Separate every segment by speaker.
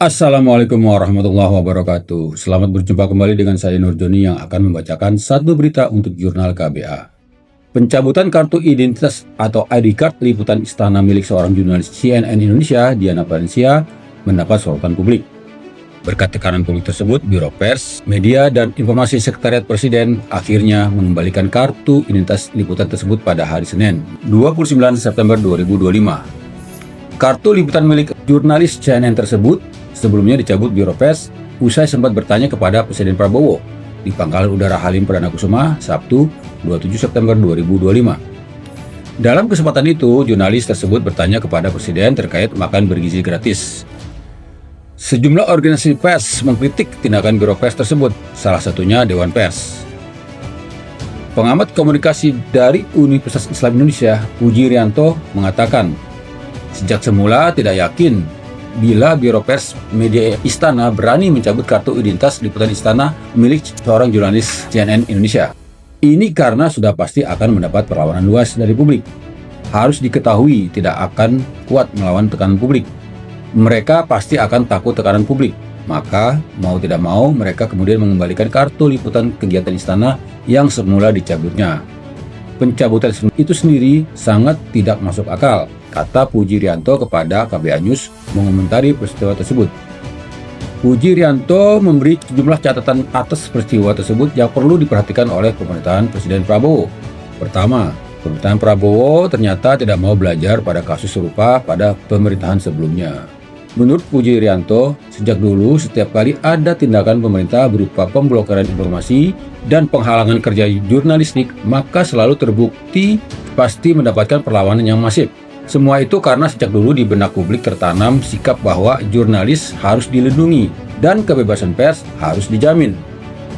Speaker 1: Assalamualaikum warahmatullahi wabarakatuh. Selamat berjumpa kembali dengan saya Nur Joni yang akan membacakan satu berita untuk jurnal KBA. Pencabutan kartu identitas atau ID card liputan istana milik seorang jurnalis CNN Indonesia, Diana Valencia, mendapat sorotan publik. Berkat tekanan publik tersebut, Biro Pers, Media, dan Informasi Sekretariat Presiden akhirnya mengembalikan kartu identitas liputan tersebut pada hari Senin, 29 September 2025. Kartu liputan milik jurnalis CNN tersebut sebelumnya dicabut Biro Pers usai sempat bertanya kepada Presiden Prabowo di Pangkalan Udara Halim Perdana Kusuma, Sabtu 27 September 2025. Dalam kesempatan itu, jurnalis tersebut bertanya kepada Presiden terkait makan bergizi gratis. Sejumlah organisasi pers mengkritik tindakan Biro Pers tersebut, salah satunya Dewan Pers. Pengamat komunikasi dari Universitas Islam Indonesia, Puji Rianto, mengatakan, sejak semula tidak yakin bila Biro Pers Media Istana berani mencabut kartu identitas liputan istana milik seorang jurnalis CNN Indonesia. Ini karena sudah pasti akan mendapat perlawanan luas dari publik. Harus diketahui tidak akan kuat melawan tekanan publik. Mereka pasti akan takut tekanan publik. Maka mau tidak mau mereka kemudian mengembalikan kartu liputan kegiatan istana yang semula dicabutnya. Pencabutan itu sendiri sangat tidak masuk akal, kata Puji Rianto kepada KBA News mengomentari peristiwa tersebut. Puji Rianto memberi sejumlah catatan atas peristiwa tersebut yang perlu diperhatikan oleh pemerintahan Presiden Prabowo. Pertama, pemerintahan Prabowo ternyata tidak mau belajar pada kasus serupa pada pemerintahan sebelumnya. Menurut Puji Rianto, sejak dulu setiap kali ada tindakan pemerintah berupa pemblokiran informasi dan penghalangan kerja jurnalistik, maka selalu terbukti pasti mendapatkan perlawanan yang masif. Semua itu karena sejak dulu di benak publik tertanam sikap bahwa jurnalis harus dilindungi dan kebebasan pers harus dijamin.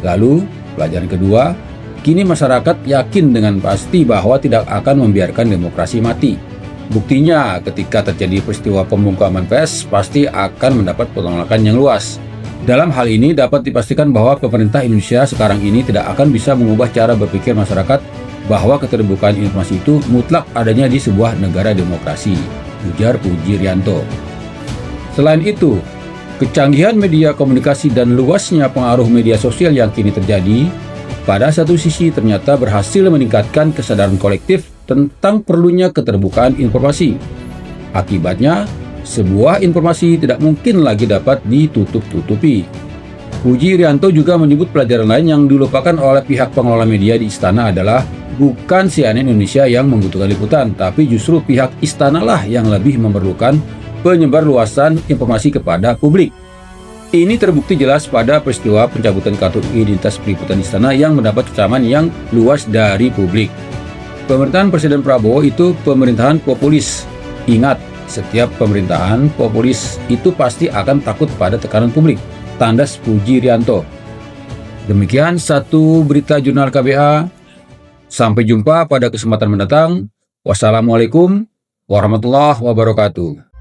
Speaker 1: Lalu, pelajaran kedua, kini masyarakat yakin dengan pasti bahwa tidak akan membiarkan demokrasi mati. Buktinya, ketika terjadi peristiwa pembungkaman pers, pasti akan mendapat penolakan yang luas. Dalam hal ini dapat dipastikan bahwa pemerintah Indonesia sekarang ini tidak akan bisa mengubah cara berpikir masyarakat bahwa keterbukaan informasi itu mutlak adanya di sebuah negara demokrasi, ujar Puji Rianto. Selain itu, kecanggihan media komunikasi dan luasnya pengaruh media sosial yang kini terjadi, pada satu sisi ternyata berhasil meningkatkan kesadaran kolektif tentang perlunya keterbukaan informasi. Akibatnya, sebuah informasi tidak mungkin lagi dapat ditutup-tutupi. Puji Rianto juga menyebut pelajaran lain yang dilupakan oleh pihak pengelola media di istana adalah bukan CNN Indonesia yang membutuhkan liputan, tapi justru pihak istanalah yang lebih memerlukan penyebar luasan informasi kepada publik. Ini terbukti jelas pada peristiwa pencabutan kartu identitas liputan istana yang mendapat kecaman yang luas dari publik. Pemerintahan Presiden Prabowo itu pemerintahan populis. Ingat, setiap pemerintahan populis itu pasti akan takut pada tekanan publik, tandas Puji Rianto. Demikian satu berita jurnal KBA. Sampai jumpa pada kesempatan mendatang. Wassalamualaikum warahmatullahi wabarakatuh.